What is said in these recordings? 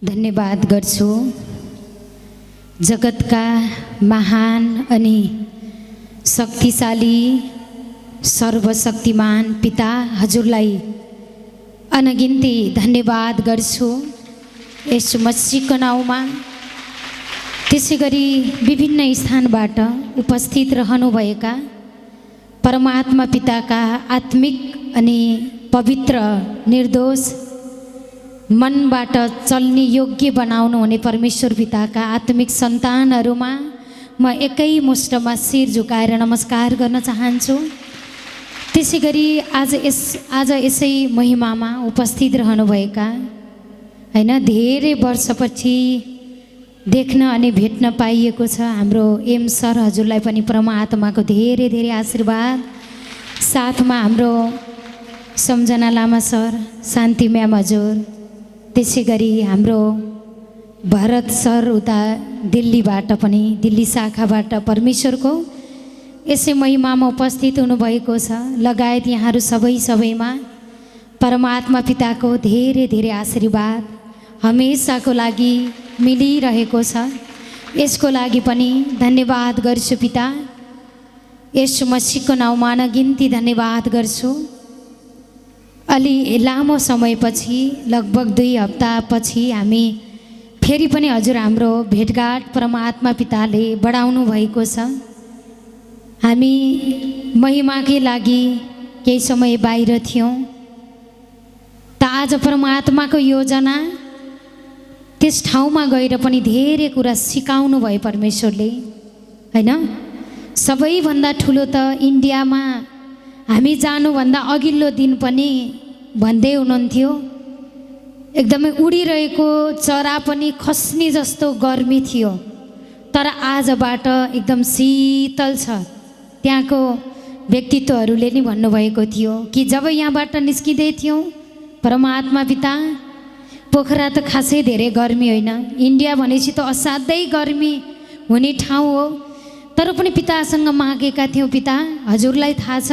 धन्यवाद गर्छु जगतका महान अनि शक्तिशाली सर्वशक्तिमान पिता हजुरलाई अनगिन्ती धन्यवाद गर्छु यस मसीहको नाउँमा। त्यसैगरी विभिन्न स्थानबाट उपस्थित रहनुभएका परमात्मा पिताका आत्मिक अनि पवित्र निर्दोष मनबाट चल्ने योग्य बनाउनु हुने परमेश्वर पिताका आत्मिक सन्तानहरूमा म एकैमुष्टमा शिर झुकाएर नमस्कार गर्न चाहन्छु। त्यसैगरी आज यसै महिमामा उपस्थित रहनुभएका धेरै वर्षपछि देख्न अनि भेट्न पाइएको छ हाम्रो एम सर हजुरलाई पनि परमात्माको धेरै धेरै आशीर्वाद। साथमा हाम्रो सम्झना लामा सर, शान्ति म्याम हजुर, त्यसैगरी हाम्रो भरत सर उता दिल्लीबाट पनि दिल्ली शाखाबाट परमेश्वरको यसै महिमामा उपस्थित हुनुभएको छ। लगायत यहाँहरू सबैमा परमात्मा पिताको धेरै धेरै आशीर्वाद हमेसाको लागि मिलिरहेको छ। यसको लागि पनि धन्यवाद गर्छु पिता, यस मसीहको नाउँमा अनगिन्ती धन्यवाद गर्छु। अलि लामो समयपछि लगभग 2 हप्तापछि हामी फेरि पनि हजुर हाम्रो भेटघाट परमात्मा पिताले बढाउनु भएको छ। हामी महिमाकै लागि केही समय बाहिर थियौँ त आज परमात्माको योजना त्यस ठाउँमा गएर पनि धेरै कुरा सिकाउनु भयो परमेश्वरले, हैन? सबैभन्दा ठुलो त इन्डियामा हामी जानुभन्दा अघिल्लो दिन पनि भन्दै हुनुहुन्थ्यो एकदमै उडिरहेको चरा पनि खस्ने जस्तो गर्मी थियो, तर आजबाट एकदम शीतल छ। त्यहाँको व्यक्तित्वहरूले नि भन्नुभएको थियो कि जब यहाँबाट निस्किँदै थियौँ परमात्मा पिता, पोखरा त खासै धेरै गर्मी होइन, इन्डिया भनेपछि त असाध्यै गर्मी हुने ठाउँ हो, तर पनि पितासँग मागेका थियौँ पिता हजुरलाई थाहा छ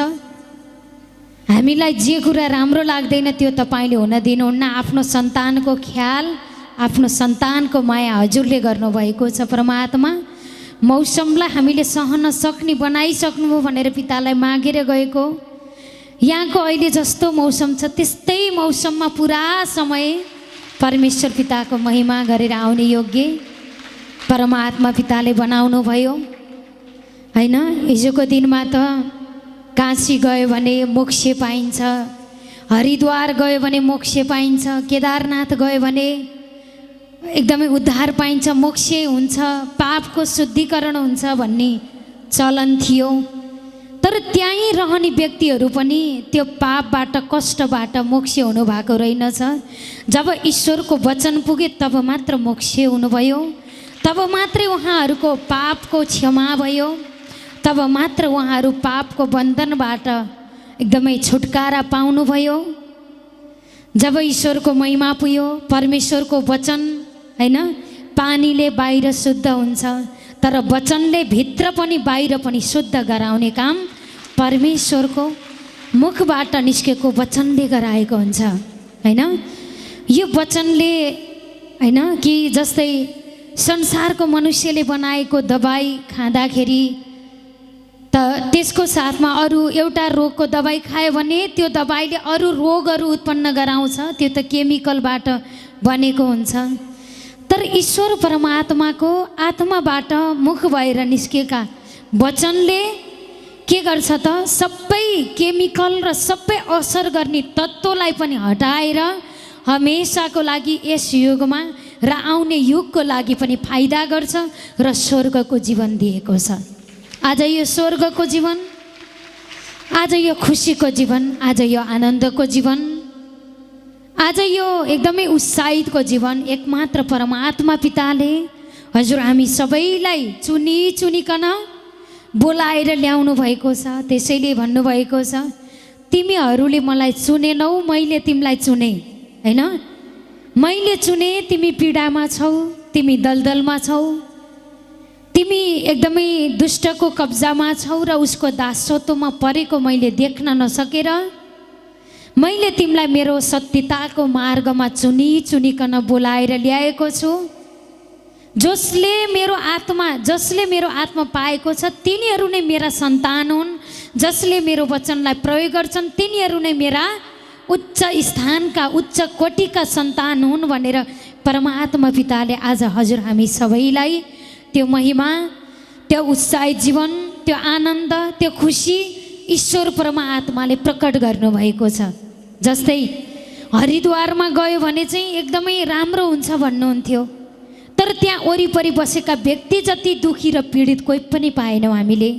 हामीलाई जे कुरा राम्रो लाग्दैन त्यो तपाईँले हुन दिनुहुन्न। आफ्नो सन्तानको ख्याल, आफ्नो सन्तानको माया हजुरले गर्नुभएको छ परमात्मा। मौसमलाई हामीले सहन सक्ने बनाइसक्नुभयो भनेर पितालाई मागेर गएको। यहाँको अहिले जस्तो मौसम छ त्यस्तै मौसममा पुरा समय परमेश्वर पिताको महिमा गरेर आउने योग्य परमात्मा पिताले बनाउनु भयो, हैन? हिजोको दिनमा त काशी गयो भने मोक्ष पाइन्छ, हरिद्वार गयो भने मोक्ष पाइन्छ, केदारनाथ गयो भने एकदमै उद्धार पाइन्छ, मोक्ष हुन्छ, पापको शुद्धिकरण हुन्छ भन्ने चलन थियो। तर त्यहीँ रहने व्यक्तिहरू पनि त्यो पापबाट कष्टबाट मोक्ष हुनुभएको रहेनछ। जब ईश्वरको वचन पुगे तब मात्र मोक्ष हुनुभयो, तब मात्रै उहाँहरूको पापको क्षमा भयो, तब मात्र उहाँहरू पापको बन्धनबाट एकदमै छुटकारा पाउनुभयो। जब ईश्वरको महिमा पुग्यो, परमेश्वरको वचन, हैन? पानीले बाहिर शुद्ध हुन्छ तर वचनले भित्र पनि बाहिर पनि शुद्ध गराउने काम परमेश्वरको मुखबाट निस्केको वचनले गराएको हुन्छ, हैन? यो वचनले, हैन, कि जस्तै संसारको मनुष्यले बनाएको दबाई खाँदाखेरि त त्यसको साथमा अरू एउटा रोगको दबाई खायो भने त्यो दबाईले अरू रोगहरू उत्पन्न गराउँछ, त्यो त केमिकलबाट बनेको हुन्छ। तर ईश्वर परमात्माको आत्माबाट मुख भएर निस्केका वचनले के गर्छ त सबै केमिकल र सबै असर गर्ने तत्त्वलाई पनि हटाएर हमेसाको लागि यस युगमा र आउने युगको लागि पनि फाइदा गर्छ र स्वर्गको जीवन दिएको छ। आज यो स्वर्गको जीवन, आज यो खुसीको जीवन, आज यो आनन्दको जीवन, आज यो एकदमै उत्साहितको जीवन एकमात्र परमात्मा पिताले हजुर हामी सबैलाई चुनिकन बोलाएर ल्याउनु भएको छ। त्यसैले भन्नुभएको छ तिमीहरूले मलाई चुनेनौ, मैले तिमीलाई चुने, हैन? मैले चुने, तिमी पीडामा छौ, तिमी दलदलमा छौ, तिमी एकदमै दुष्टको कब्जामा छौ र उसको दासत्वमा परेको मैले देख्न नसकेर मैले तिमीलाई मेरो सत्यताको मार्गमा चुनिकन बोलाएर ल्याएको छु। जसले मेरो आत्मा पाएको छ तिनीहरू नै मेरा सन्तान हुन्। जसले मेरो वचनलाई प्रयोग गर्छन् तिनीहरू नै मेरा उच्च स्थानका उच्च कोटिका सन्तान हुन् भनेर परमात्मा पिताले आज हजुर हामी सबैलाई त्यो महिमा, त्यो उत्साहित जीवन, त्यो आनन्द, त्यो खुसी ईश्वर परमात्माले प्रकट गर्नुभएको छ। जस्तै हरिद्वारमा गयो भने चाहिँ एकदमै राम्रो हुन्छ भन्नुहुन्थ्यो, तर त्यहाँ वरिपरि बसेका व्यक्ति जति दुखी र पीडित कोही पनि पाएनौँ हामीले।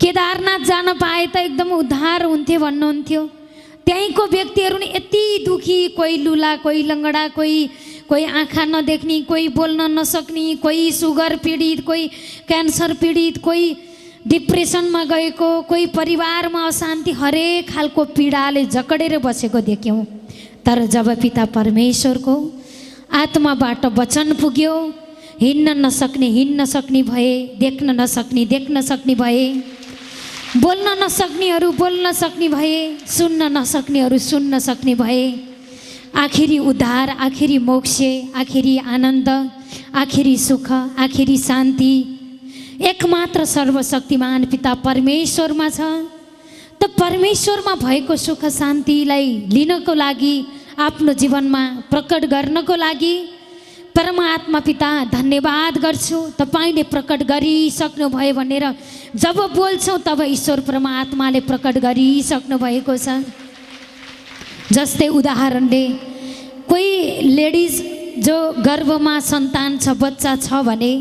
केदारनाथ जान पाए त एकदम उद्धार हुन्थ्यो भन्नुहुन्थ्यो। त्यहीँको व्यक्तिहरू नि यति दुखी, कोही लुला, कोही लङ्गडा, कोही आँखा नदेख्ने, कोही बोल्न नसक्ने, कोही सुगर पीडित, कोही क्यान्सर पीडित, कोही डिप्रेसनमा गएको, कोही परिवारमा अशान्ति, हरेक खालको पीडाले जकडेर बसेको देख्यौँ। तर जब पिता परमेश्वरको आत्माबाट वचन पुग्यो, हिँड्न नसक्ने भए, देख्न सक्ने भए, बोल्न नसक्नेहरू बोल्न सक्ने भए, सुन्न नसक्नेहरू सुन्न सक्ने भए। आखिरी उद्धार, आखिरी मोक्ष, आखिरी आनन्द, आखिरी सुख, आखिरी शान्ति एकमात्र सर्वशक्तिमान पिता परमेश्वरमा छ। त परमेश्वरमा भएको सुख शान्तिलाई लिनको लागि, आफ्नो जीवनमा प्रकट गर्नको लागि परमात्मा पिता धन्यवाद गर्छु। तपाईँले प्रकट गरिसक्नु भयो भनेर जब बोल्छौँ तब ईश्वर परमात्माले प्रकट गरिसक्नु भएको छ। जस्तै उदाहरणले कोही लेडिज जो गर्भमा सन्तान छ, बच्चा छ भने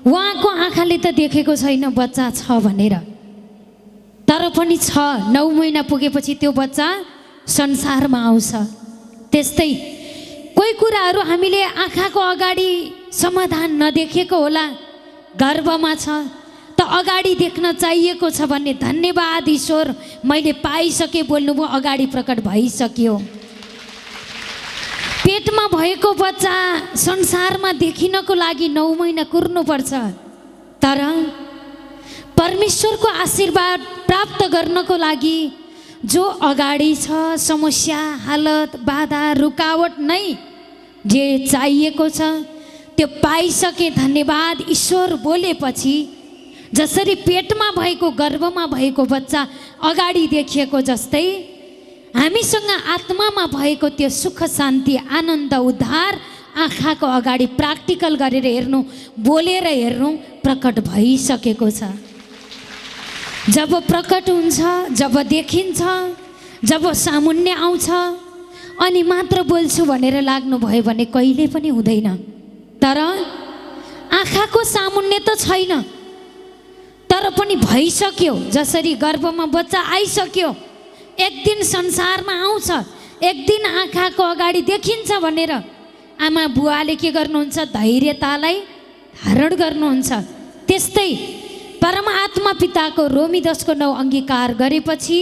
उहाँको आँखाले त देखेको छैन बच्चा छ भनेर, तर पनि 6-9 महिना पुगेपछि त्यो बच्चा संसारमा आउँछ। त्यस्तै कोही कुराहरू हामीले आँखाको अगाडि समाधान नदेखेको होला, गर्भमा छ त अगाडि देख्न चाहिएको छ भन्ने धन्यवाद ईश्वर, मैले पाइसकेँ बोल्नुभयो, अगाडि प्रकट भइसक्यो। पेटमा भएको बच्चा संसारमा देखिनको लागि 9 महिना कुर्नुपर्छ, तर परमेश्वरको आशीर्वाद प्राप्त गर्नको लागि जो अगाडि छ, समस्या, हालत, बाधा, रुकावट नै जे चाहिएको छ त्यो पाइसके धन्यवाद ईश्वर बोलेपछि जसरी पेटमा भएको, गर्भमा भएको बच्चा अगाडि देखिएको जस्तै हामीसँग आत्मामा भएको त्यो सुख शान्ति आनन्द उद्धार आँखाको अगाडि प्र्याक्टिकल गरेर हेर्नु, बोलेर हेर्नु प्रकट भइसकेको छ। जब प्रकट हुन्छ, जब देखिन्छ, जब सामुन्ने आउँछ अनि मात्र बोल्छु भनेर लाग्नुभयो भने कहिले पनि हुँदैन। तर आँखाको सामुन्ने त छैन, तर पनि भइसक्यो। जसरी गर्भमा बच्चा आइसक्यो, एक दिन संसारमा आउँछ, एक दिन आँखाको अगाडि देखिन्छ भनेर आमा बुवाले के गर्नुहुन्छ, धैर्यतालाई धारण गर्नुहुन्छ। त्यस्तै परमात्मा पिताको रोमी 10:9 अंगीकार गरेपछि,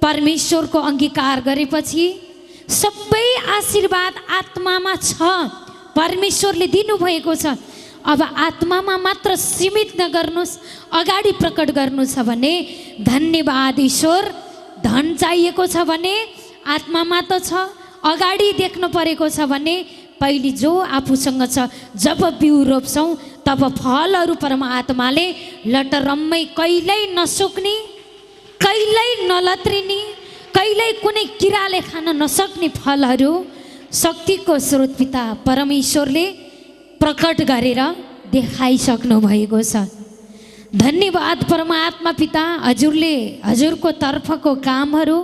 परमेश्वरको अंगीकार गरेपछि सबै आशीर्वाद आत्मामा छ, परमेश्वरले दिनुभएको छ। अब आत्मामा मात्र सीमित नगर्नुहोस्, अगाडि प्रकट गर्नु छ भने धन्यवाद ईश्वर। धन चाहिएको छ भने आत्मामा त छ, अगाडि देख्नु परेको छ भने पहिले जो आफूसँग छ, जब बिउ रोप्छौँ तब फलहरू परमात्माले लटरम्मै कहिल्यै नसुक्ने, कहिल्यै नलत्रिने, कहिल्यै कुनै किराले खान नसक्ने फलहरू शक्तिको स्रोत पिता परमेश्वरले प्रकट गरेर देखाइसक्नु भएको छ। धन्यवाद परमात्मा पिता, हजुरले हजुरको तर्फको कामहरू,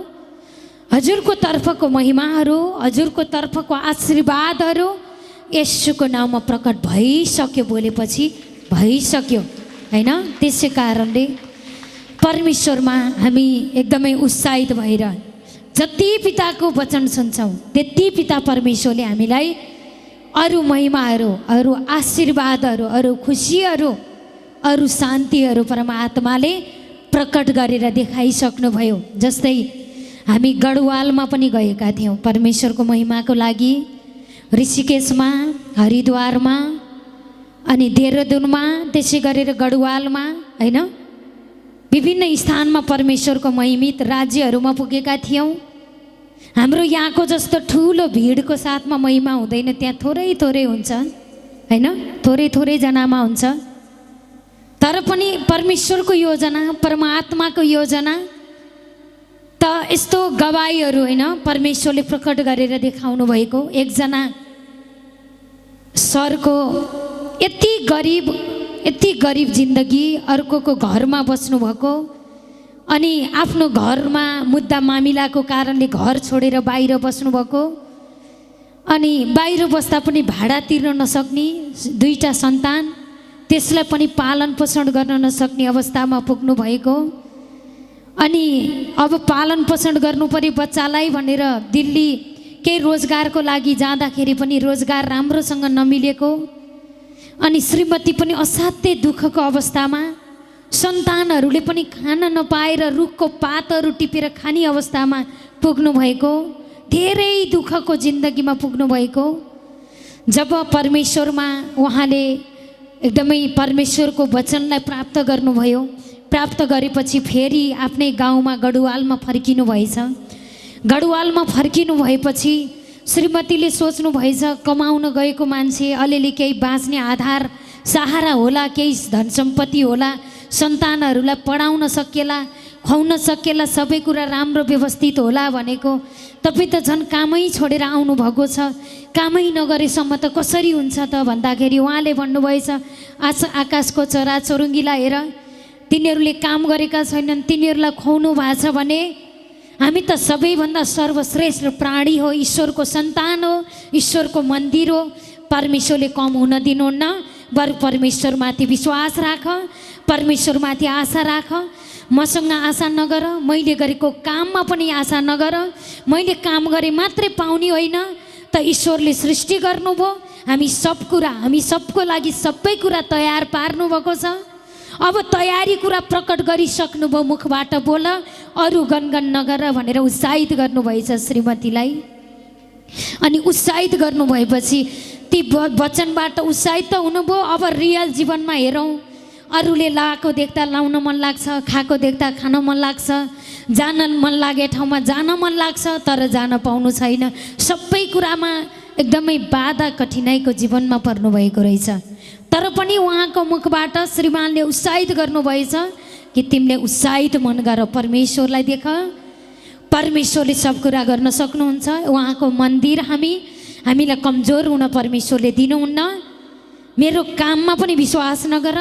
हजुरको तर्फको महिमाहरू, हजुरको तर्फको आशीर्वादहरू येशूको नाममा प्रकट भइसक्यो बोलेपछि भइसक्यो हैन। त्यसै कारणले परमेश्वरमा हामी एकदमै उत्साहित भएर जति पिताको वचन सुन्छौँ त्यति पिता परमेश्वरले हामीलाई अरू महिमाहरू, अरू आशीर्वादहरू, अरू खुसीहरू, अरू शान्तिहरू परमात्माले प्रकट गरेर देखाइसक्नुभयो। जस्तै हामी गढवालमा पनि गएका थियौँ परमेश्वरको महिमाको लागि, ऋषिकेशमा, हरिद्वारमा अनि देहरादुनमा, त्यसै गरेर गढवालमा हैन, विभिन्न स्थानमा परमेश्वरको महिमित राज्यहरूमा पुगेका थियौँ। हाम्रो यहाँको जस्तो ठुलो भिडको साथमा महिमा हुँदैन, त्यहाँ थोरै थोरै हुन्छ हैन, थोरै थोरै जनामा हुन्छ। तर पनि परमेश्वरको योजना, परमात्माको योजना त यस्तो गवाईहरू हैन परमेश्वरले प्रकट गरेर देखाउनु भएको। एकजना सरको यति गरिब जिन्दगी, अर्कोको घरमा बस्नुभएको, अनि आफ्नो घरमा मुद्दा मामिलाको कारणले घर छोडेर बाहिर बस्नुभएको, अनि बाहिर बस्दा पनि भाडा तिर्न नसक्ने 2टा सन्तान, त्यसलाई पनि पालन पोषण गर्न नसक्ने अवस्थामा पुग्नु भएको। अनि अब पालन पोषण गर्नु पर्यो बच्चालाई भनेर दिल्ली केही रोजगारको लागि जाँदाखेरि पनि रोजगार राम्रोसँग नमिलेको, अनि श्रीमती पनि असाध्यै दुःखको अवस्थामा, सन्तानहरूले पनि खान नपाएर रुखको पातहरू टिपेर खाने अवस्थामा पुग्नु भएको, धेरै दुःखको जिन्दगीमा पुग्नु भएको। जब परमेश्वरमा उहाँले एकदमै परमेश्वरको वचनलाई प्राप्त गर्नुभयो, प्राप्त गरेपछि फेरि आफ्नै गाउँमा गढुवालमा फर्किनु भएछ। गढुवालमा फर्किनु भएपछि श्रीमतीले सोच्नु भएछ कमाउन गएको मान्छे अलिअलि केही बाँच्ने आधार सहारा होला, केही धन सम्पत्ति होला, सन्तानहरूलाई पढाउन सकेला, खुवाउन सकेला, सबै कुरा राम्रो व्यवस्थित होला भनेको। तपाईँ त झन् कामै छोडेर आउनुभएको छ, कामै नगरेसम्म त कसरी हुन्छ त भन्दाखेरि उहाँले भन्नुभएछ आकाशको चराचुरुङ्गीलाई हेर, तिनीहरूले काम गरेका छैनन्, तिनीहरूलाई खुवाउनु भएको छ भने हामी त सबैभन्दा सर्वश्रेष्ठ प्राणी हो, ईश्वरको सन्तान हो, ईश्वरको मन्दिर हो। परमेश्वरले कम हुन दिनुहुन्न, बरु परमेश्वरमाथि विश्वास राख, परमेश्वरमाथि आशा राख। मसँग आशा नगर, मैले गरेको काममा पनि आशा नगर। मैले काम गरे मात्रै पाउने होइन, त ईश्वरले सृष्टि गर्नुभयो, हामी सबको लागि सबै कुरा तयार पार्नुभएको छ। अब तयारी कुरा प्रकट गरिसक्नुभयो, मुखबाट बोल, अरू गनगन नगर भनेर उत्साहित गर्नुभएछ श्रीमतीलाई। अनि उत्साहित गर्नुभएपछि ती वचनबाट उत्साहित त हुनुभयो। अब रियल जीवनमा हेरौँ, अरूले लगाएको देख्दा लाउन मन लाग्छ, खाएको देख्दा खान मन लाग्छ, जान मन लागे ठाउँमा जान मन लाग्छ, तर जान पाउनु छैन। सबै कुरामा एकदमै बाधा कठिनाइको जीवनमा पर्नुभएको रहेछ। तर पनि उहाँको मुखबाट श्रीमानले उत्साहित गर्नुभएछ कि तिमीले उत्साहित मन गर, परमेश्वरलाई देख, परमेश्वरले सब कुरा गर्न सक्नुहुन्छ। उहाँको मन्दिर हामीलाई कमजोर हुन परमेश्वरले दिनुहुन्न। मेरो काममा पनि विश्वास नगर,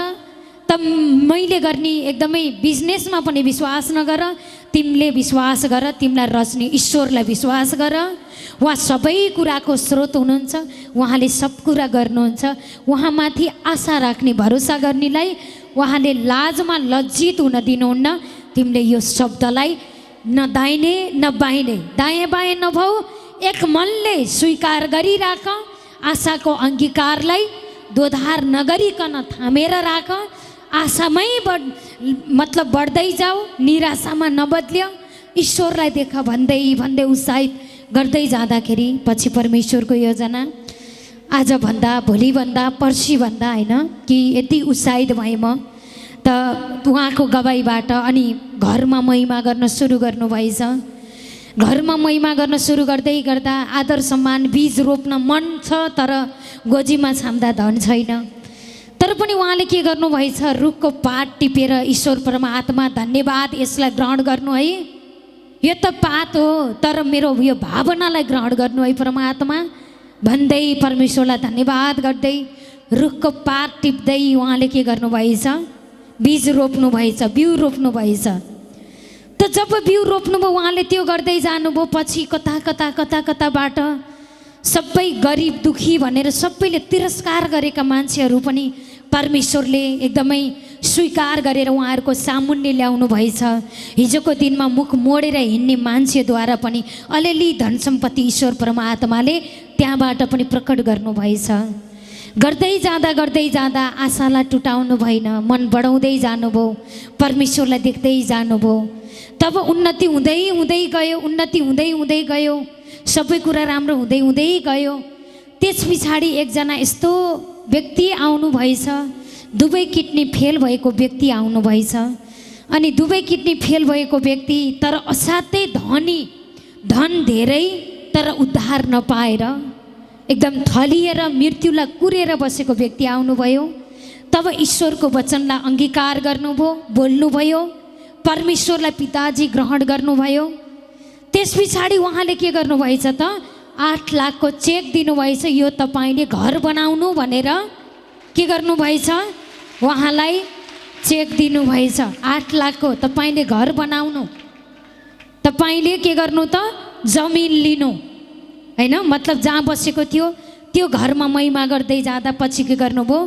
त मैले गर्ने एकदमै बिजनेसमा पनि विश्वास नगर, तिमीले विश्वास गर, तिमीलाई रच्ने ईश्वरलाई विश्वास गर। उहाँ सबै कुराको स्रोत हुनुहुन्छ, उहाँले सब कुरा गर्नुहुन्छ। उहाँमाथि आशा राख्ने, भरोसा गर्नेलाई उहाँले लाजमा लज्जित हुन दिनुहुन्न। तिमीले यो शब्दलाई न दाहिने न बाहिने, दायाँ बायाँ नभऊ, एक मनले स्वीकार गरिराख। आशाको अङ्गीकारलाई दोधार नगरिकन थामेर राख। आशामै बढ्दै जाऊ, निराशामा नबद्ल्य। ईश्वरलाई देख भन्दै भन्दै उत्साहित गर्दै जाँदाखेरि पछि परमेश्वरको योजना आजभन्दा भोलिभन्दा पर्सिभन्दा होइन कि यति उत्साहित भएँ म त उहाँको गवाईबाट। अनि घरमा महिमा गर्न सुरु गर्नुभएछ। घरमा महिमा गर्न सुरु गर्दै गर्दा आदर सम्मान, बीज रोप्न मन छ तर गोजीमा छाम्दा धन छैन। तर पनि उहाँले के गर्नुभएछ, रुखको पात टिपेर ईश्वर परमात्मा धन्यवाद, यसलाई ग्रहण गर्नु है, यो त पात हो तर मेरो यो भावनालाई ग्रहण गर्नु है परमात्मा भन्दै परमेश्वरलाई धन्यवाद गर्दै रुखको पात टिप्दै उहाँले के गर्नुभएछ, बीज रोप्नु भएछ, बिउ रोप्नु भएछ। त जब बिउ रोप्नुभयो उहाँले त्यो गर्दै जानुभयो। पछि कताबाट सबै गरिब दुखी भनेर सबैले तिरस्कार गरेका मान्छेहरू पनि परमेश्वरले एकदमै स्वीकार गरेर उहाँहरूको सामुन्ने ल्याउनु भएछ। हिजोको दिनमा मुख मोडेर हिँड्ने मान्छेद्वारा पनि अलिअलि धन सम्पत्ति ईश्वर परमात्माले त्यहाँबाट पनि प्रकट गर्नुभएछ। गर्दै जाँदा आशालाई टुटाउनु भएन, मन बढाउँदै जानुभयो, परमेश्वरलाई देख्दै जानुभयो। तब उन्नति हुँदै गयो, सबै कुरा राम्रो हुँदै गयो। त्यस पछाडि एकजना यस्तो व्यक्ति आउनु भएछ, दुवै किडनी फेल भएको व्यक्ति आउनु भएछ। अनि दुवै किडनी फेल भएको व्यक्ति तर असाध्यै धनी, धन धेरै तर उद्धार नपाएर एकदम थलिएर मृत्युलाई कुरेर बसेको व्यक्ति आउनुभयो। तब ईश्वरको वचनलाई अङ्गीकार गर्नुभयो, बोल्नुभयो, परमेश्वरलाई पिताजी ग्रहण गर्नुभयो। त्यस पछाडि उहाँले के गर्नुभएछ त 8 लाखको चेक दिनुभएछ, यो तपाईँले घर बनाउनु भनेर के गर्नुभएछ, उहाँलाई चेक दिनुभएछ 8 लाखको, तपाईँले घर बनाउनु, तपाईँले के गर्नु त जमिन लिनु हैन। मतलब जहाँ बसेको थियो त्यो घरमा महिमा गर्दै जाँदा पछि के गर्नुभयो,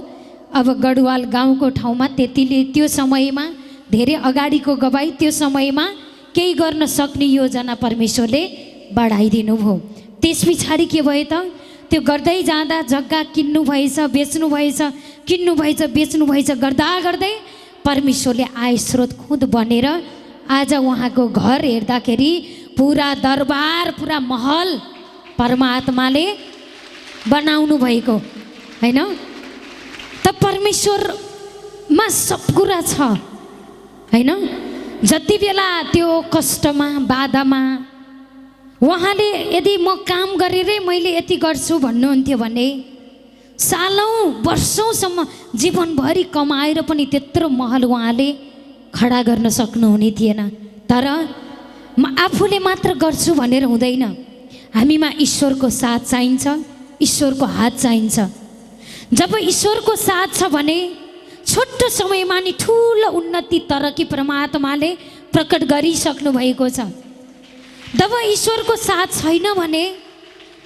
अब गढवाल गाउँको ठाउँमा त्यतिले त्यो समयमा धेरै अगाडिको गवाई, त्यो समयमा केही गर्न सक्ने योजना परमेश्वरले बढाइदिनु भयो। त्यस पछाडि के भयो त, त्यो गर्दै जाँदा जग्गा किन्नु भएछ, बेच्नु भएछ, किन्नु भएछ, बेच्नु भएछ, गर्दा गर्दै परमेश्वरले आय स्रोत खुद बनेर आज उहाँको घर हेर्दाखेरि पुरा दरबार, पुरा महल परमात्माले बनाउनु भएको हैन। त परमेश्वरमा सब कुरा छ हैन। जति बेला त्यो कष्टमा बाधामा उहाँले यदि म काम गरेरै मैले यति गर्छु भन्नुहुन्थ्यो भने सालौँ वर्षौँसम्म जीवनभरि कमाएर पनि त्यत्रो महल उहाँले खडा गर्न सक्नुहुने थिएन। तर म आफूले मात्र गर्छु भनेर हुँदैन, हामीमा ईश्वरको साथ चाहिन्छ, ईश्वरको हात चाहिन्छ। जब ईश्वरको साथ छ भने छोटो समयमा नि ठुलो उन्नति तरक्की परमात्माले प्रकट गरिसक्नु भएको छ। जब ईश्वरको साथ छैन भने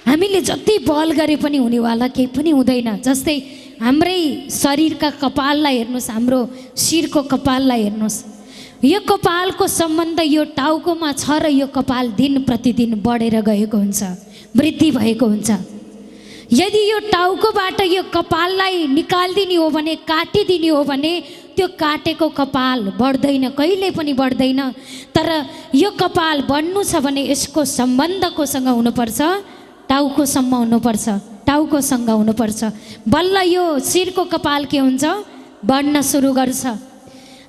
हामीले जति बल गरे पनि हुनेवाला केही पनि हुँदैन। जस्तै हाम्रै शरीरका कपाललाई हेर्नुहोस्, हाम्रो शिरको कपाललाई हेर्नुहोस्, यो कपालको सम्बन्ध यो टाउकोमा छ र यो कपाल दिन प्रतिदिन बढेर गएको हुन्छ, वृद्धि भएको हुन्छ। यदि यो टाउकोबाट यो कपाललाई निकालिदिने हो भने, काटिदिने हो भने त्यो काटेको कपाल बढ्दैन, कहिले पनि बढ्दैन। तर यो कपाल बढ्नु छ भने यसको सम्बन्ध कोसँग हुनुपर्छ, टाउकोसम्म हुनुपर्छ, टाउकोसँग हुनुपर्छ। बल्ल यो शिरको कपाल के हुन्छ, बढ्न सुरु गर्छ।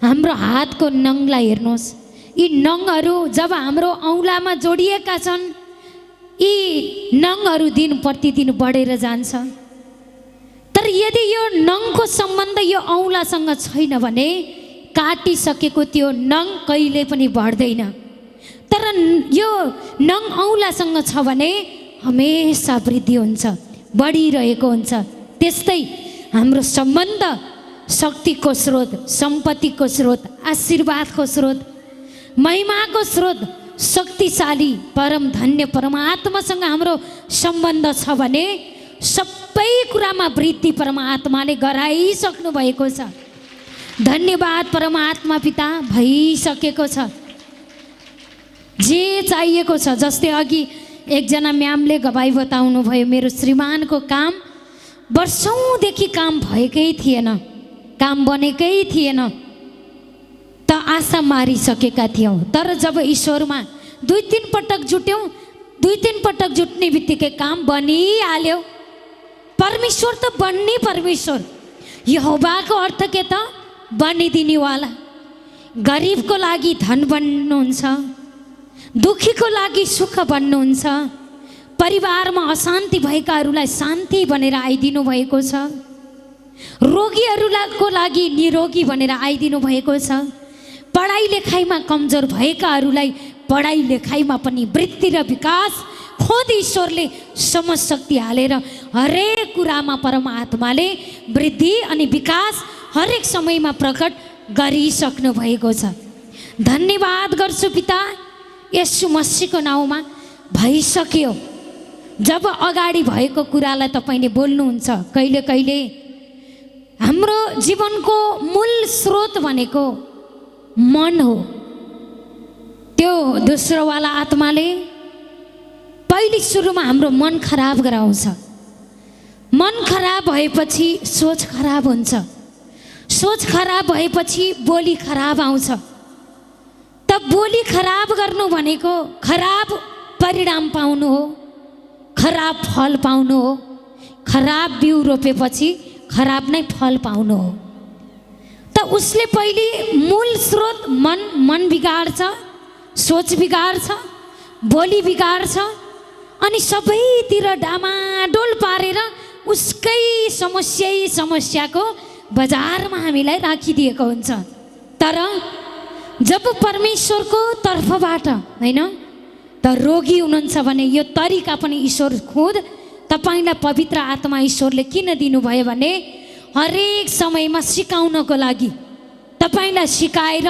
हाम्रो हातको नङलाई हेर्नुहोस्, यी नङहरू जब हाम्रो औँलामा जोडिएका छन्, यी नङहरू दिन प्रतिदिन बढेर जान्छ। तर यदि यो नङको सम्बन्ध यो औँलासँग छैन भने काटिसकेको त्यो नङ कहिले पनि बढ्दैन। तर यो नङ औँलासँग छ भने हमेसा वृद्धि हुन्छ, बढिरहेको हुन्छ। त्यस्तै हाम्रो सम्बन्ध शक्तिको स्रोत, सम्पत्तिको स्रोत, आशीर्वादको स्रोत, महिमाको स्रोत, शक्तिशाली परम धन्य परमात्मासँग हाम्रो सम्बन्ध छ भने सबै कुरामा वृद्धि परमात्माले गराइसक्नु भएको छ। धन्यवाद परमात्मा पिता, भइसकेको छ जे चाहिएको छ। जस्तै अघि एकजना म्यामले गवाई बताउनु भयो, मेरो श्रीमानको काम वर्षौँदेखि काम भएकै थिएन, काम बनेकै थिएन, त आशा मारिसकेका थियौँ। तर जब ईश्वरमा 2-3 पटक जुट्यौँ, 2-3 पटक जुट्ने बित्तिकै काम बनिहाल्यो। परमेश्वर त बन्ने परमेश्वर, यहोवाको अर्थ के त बनिदिनेवाला। गरिबको लागि धन बन्नुहुन्छ, दुखीको लागि सुख बन्नुहुन्छ, परिवारमा अशान्ति भएकाहरूलाई शान्ति बनेर आइदिनु भएको छ, रोगीहरूको लागि निरोगी बनेर आइदिनु भएको छ, पढाइ लेखाइमा कमजोर भएकाहरूलाई पढाइ लेखाइमा पनि वृद्धि र विकास खुद ईश्वरले समशक्ति हालेर हरेक कुरामा परमात्माले वृद्धि अनि विकास हरेक समयमा प्रकट गरिसक्नु भएको छ। धन्यवाद गर्छु पिता, येशू मसीहको नाउँमा भइसक्यो। जब अगाडि भएको कुरालाई तपाईँले बोल्नुहुन्छ, कहिले कहिले हाम्रो जीवनको मूल स्रोत भनेको मन हो। त्यो दोस्रोवाला आत्माले पहिले सुरुमा हाम्रो मन खराब गराउँछ। मन खराब भएपछि सोच खराब हुन्छ, सोच खराब भएपछि बोली खराब आउँछ। त बोली खराब गर्नु भनेको खराब परिणाम पाउनु हो, खराब फल पाउनु हो। खराब बिउ रोपेपछि खराब नै फल पाउनु हो। त उसले पहिले मूल स्रोत मन बिगाड्छ, सोच बिगाड्छ, बोली बिगार्छ अनि सबैतिर डामाडोल पारेर उसकै समस्याको बजारमा हामीलाई राखिदिएको हुन्छ। तर जब परमेश्वरको तर्फबाट हैन त रोगी हुनुहुन्छ भने यो तरिका पनि ईश्वर खुद तपाईलाई पवित्र आत्मा ईश्वरले किन दिनुभयो भने हरेक समयमा सिकाउनको लागि, तपाईलाई सिकाएर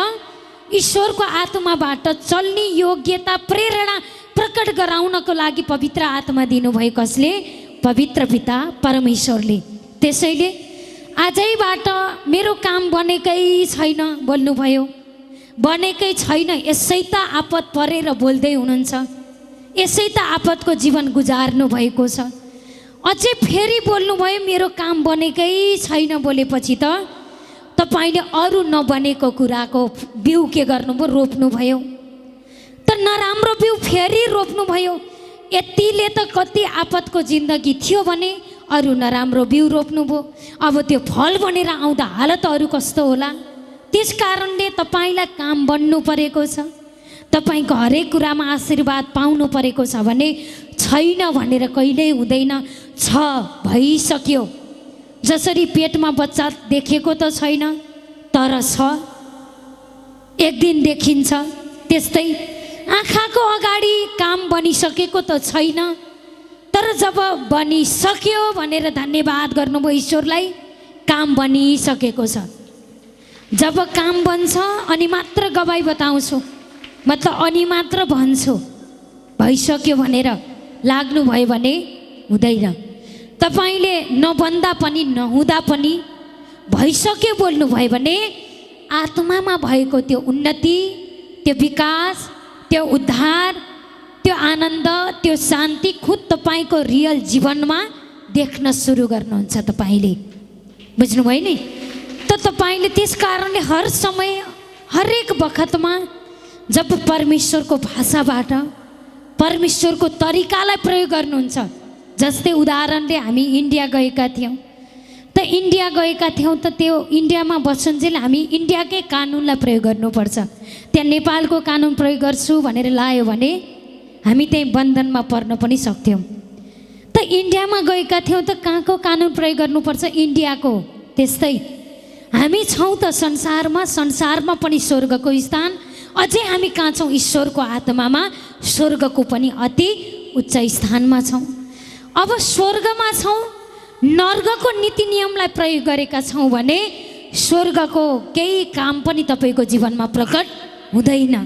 ईश्वरको आत्माबाट चल्ने योग्यता प्रेरणा प्रकट गराउनको लागि पवित्र आत्मा दिनुभयो। कसले? पवित्र पिता परमेश्वरले। त्यसैले आजैबाट मेरो काम बनेकै छैन बोल्नुभयो, बनेकै छैन, यसै त आपत परेर बोल्दै हुनुहुन्छ, यसै त आपतको जीवन गुजार्नु भएको छ। अझै फेरि बोल्नुभयो मेरो काम बनेकै छैन बोलेपछि त तपाईले अरू नबनेको कुराको बिउ के गर्नुभयो? रोप्नुभयो। त नराम्रो बिउ फेरि रोप्नुभयो। यतिले त कति आपतको जिन्दगी थियो भने अरू नराम्रो बिउ रोप्नुभयो। अब त्यो फल बनेर आउँदा हालत अरू कस्तो होला? त्यस कारणले तपाईलाई काम बन्नु परेको छ, तपाईको हरेक कुरामा आशीर्वाद पाउनु परेको छ भने छैन भनेर कहिल्यै हुँदैन। छ, भइसक्यो। जसरी पेटमा बच्चा देखेको त छैन तर छ, एक दिन देखिन्छ। त्यस्तै आँखाको अगाडि काम बनिसकेको त छैन तर जब बनिसक्यो भनेर धन्यवाद गर्नुभयो ईश्वरलाई, काम बनिसकेको छ। जब काम बन्छ अनि मात्र गवाई बताउँछु, मतलब अनि मात्र भन्छु, भइसक्यो भनेर लाग्नुभयो भने हुँदैन। तपाईले नबन्दा पनि नहुँदा पनि भइसक्यो बोल्नुभयो भने आत्मामा भएको त्यो उन्नति, त्यो विकास, त्यो उद्धार, त्यो आनन्द, त्यो शान्ति खुद तपाईको रियल जीवनमा देख्न सुरु गर्नुहुन्छ तपाईले। बुझ्नुभयो नि? त तपाईले त्यस कारणले हर समय हरेक बखतमा जब परमेश्वरको भाषाबाट परमेश्वरको तरिकालाई प्रयोग गर्नुहुन्छ। जस्तै उदाहरणले हामी इन्डिया गएका थियौँ, त इन्डिया गएका थियौँ त त्यो इन्डियामा बस्छन्जेल हामी इन्डियाकै कानुनलाई प्रयोग गर्नुपर्छ। त्यहाँ नेपालको कानुन प्रयोग गर्छु भनेर लायो भने हामी त्यही बन्धनमा पर्न पनि सक्थ्यौँ। त इन्डियामा गएका थियौँ त कहाँको कानुन प्रयोग गर्नुपर्छ? इन्डियाको। त्यस्तै हामी छौँ त संसारमा, संसारमा पनि स्वर्गको स्थान, अझै हामी कहाँ छौँ? ईश्वरको आत्मामा स्वर्गको पनि अति उच्च स्थानमा छौँ। अब स्वर्गमा छौँ, नर्गको नीति नियमलाई प्रयोग गरेका छौँ भने स्वर्गको केही काम पनि तपाईँको जीवनमा प्रकट हुँदैन।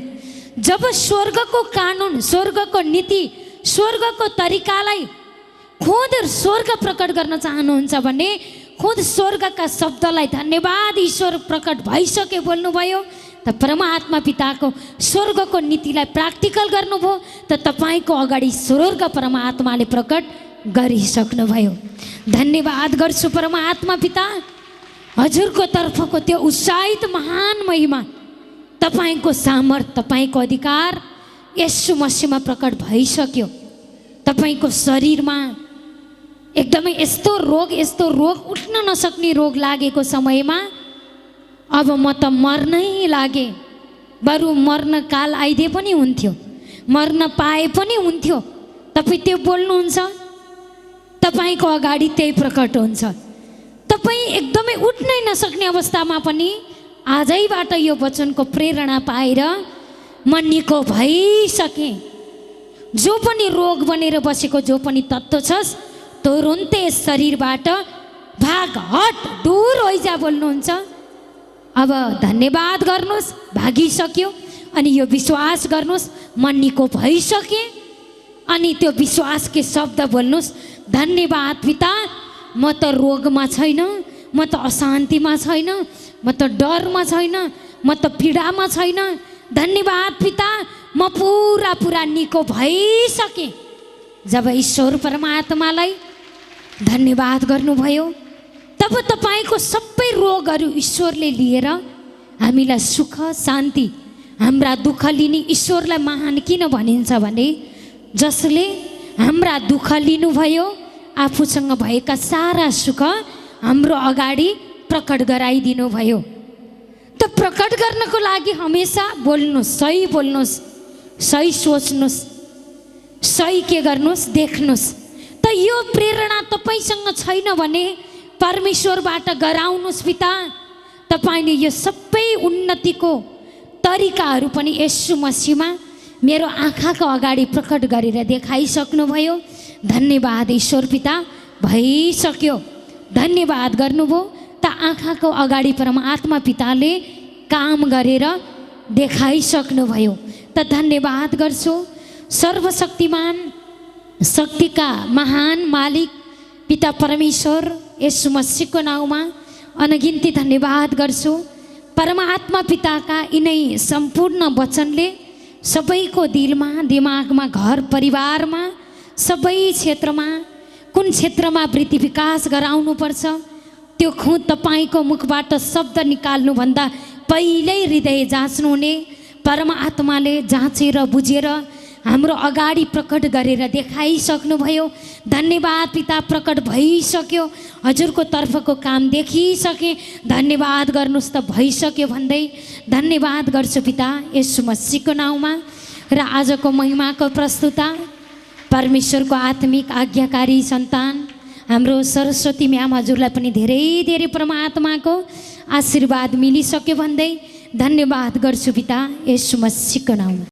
जब स्वर्गको कानुन, स्वर्गको नीति, स्वर्गको तरिकालाई खुद स्वर्ग प्रकट गर्न चाहनुहुन्छ भने खुद स्वर्गका शब्दलाई धन्यवाद ईश्वर प्रकट भइसक्यो बोल्नुभयो त परमात्मा पिताको स्वर्गको नीतिलाई प्र्याक्टिकल गर्नुभयो त तपाईँको अगाडि स्वर्ग परमात्माले प्रकट गरिसक्नुभयो। धन्यवाद गर्छु परमात्मा पिता, हजुरको तर्फको त्यो उत्साहित महान महिमा, तपाईँको सामर्थ, तपाईँको अधिकार यीशु मसीहमा प्रकट भइसक्यो। तपाईँको शरीरमा एकदमै यस्तो रोग उठ्न नसक्ने रोग लागेको समयमा अब म त मर्नै लागे, बरु मर्न काल आइदिए पनि हुन्थ्यो, मर्न पाए पनि हुन्थ्यो, तपाईँ त्यो बोल्नुहुन्छ, तपाईँको अगाडि त्यही प्रकट हुन्छ। तपाईँ एकदमै उठ्नै नसक्ने अवस्थामा पनि आजैबाट यो वचनको प्रेरणा पाएर म निको भइसकेँ। जो पनि रोग बनेर बसेको जो पनि तत्त्व छस् तुरुन्तै शरीरबाट भाग, हट, दूर होइजा बोल्नुहुन्छ। अब धन्यवाद गर्नुहोस्, भागिसक्यो। अनि यो विश्वास गर्नुहोस् म निको भइसकेँ। अनि त्यो विश्वासकै शब्द बोल्नुहोस्, धन्यवाद पिता, म त रोगमा छैन, म त अशान्तिमा छैन, म त डरमा छैन, म त पीडामा छैन। धन्यवाद पिता, म पुरा निको भइसकेँ। जब ईश्वर परमात्मालाई धन्यवाद गर्नुभयो तब तपाईँको सबै रोगहरू ईश्वरले लिएर हामीलाई सुख शान्ति, हाम्रा दुःख लिने ईश्वरलाई महान किन भनिन्छ भने जसले हाम्रा दुःख लिनुभयो, आफूसँग भएका सारा सुख हाम्रो अगाडि प्रकट गराइदिनु भयो। त प्रकट गर्नको लागि हमेसा बोल्नुहोस्, सही सोच्नुहोस्, सही के गर्नुहोस्, देख्नुहोस्। त यो प्रेरणा तपाईँसँग छैन भने परमेश्वरबाट गराउनुहोस् पिता। तपाईँले यो सबै उन्नतिको तरिकाहरू पनि येशू मसीहमा मेरो आँखाको अगाडि प्रकट गरेर देखाइसक्नुभयो। धन्यवाद ईश्वर पिता, भइसक्यो। धन्यवाद गर्नुभयो। त आँखाको अगाडि परमात्मा पिताले काम गरेर देखाइसक्नुभयो। त धन्यवाद गर्छु। सर्वशक्तिमान शक्तिका महान मालिक पिता परमेश्वर येशू मसीहको नाउँमा अनगिन्ती धन्यवाद गर्छु। परमात्मा पिताका यिनै सम्पूर्ण वचनले सबैको दिलमा, दिमागमा, घर परिवारमा, सबै क्षेत्रमा कुन क्षेत्रमा वृद्धि विकास गराउनुपर्छ त्यो खुद तपाईँको मुखबाट शब्द निकाल्नुभन्दा पहिल्यै हृदय जाँच्नुहुने परमात्माले जाँचेर बुझेर हाम्रो अगाडि प्रकट गरेर देखाइसक्नुभयो। धन्यवाद पिता, प्रकट भइसक्यो। हजुरको तर्फको काम देखिसके। धन्यवाद गर्नुहोस् त भइसक्यो भन्दै धन्यवाद गर्छु पिता येशू मसीहको नाउँमा। र आजको महिमाको प्रस्तुता परमेश्वरको आत्मिक आज्ञाकारी सन्तान हाम्रो सरस्वती म्याम हजुरलाई पनि धेरै धेरै परमात्माको आशीर्वाद मिलिसक्यो भन्दै धन्यवाद गर्छु पिता येशू मसीहको नाउँमा।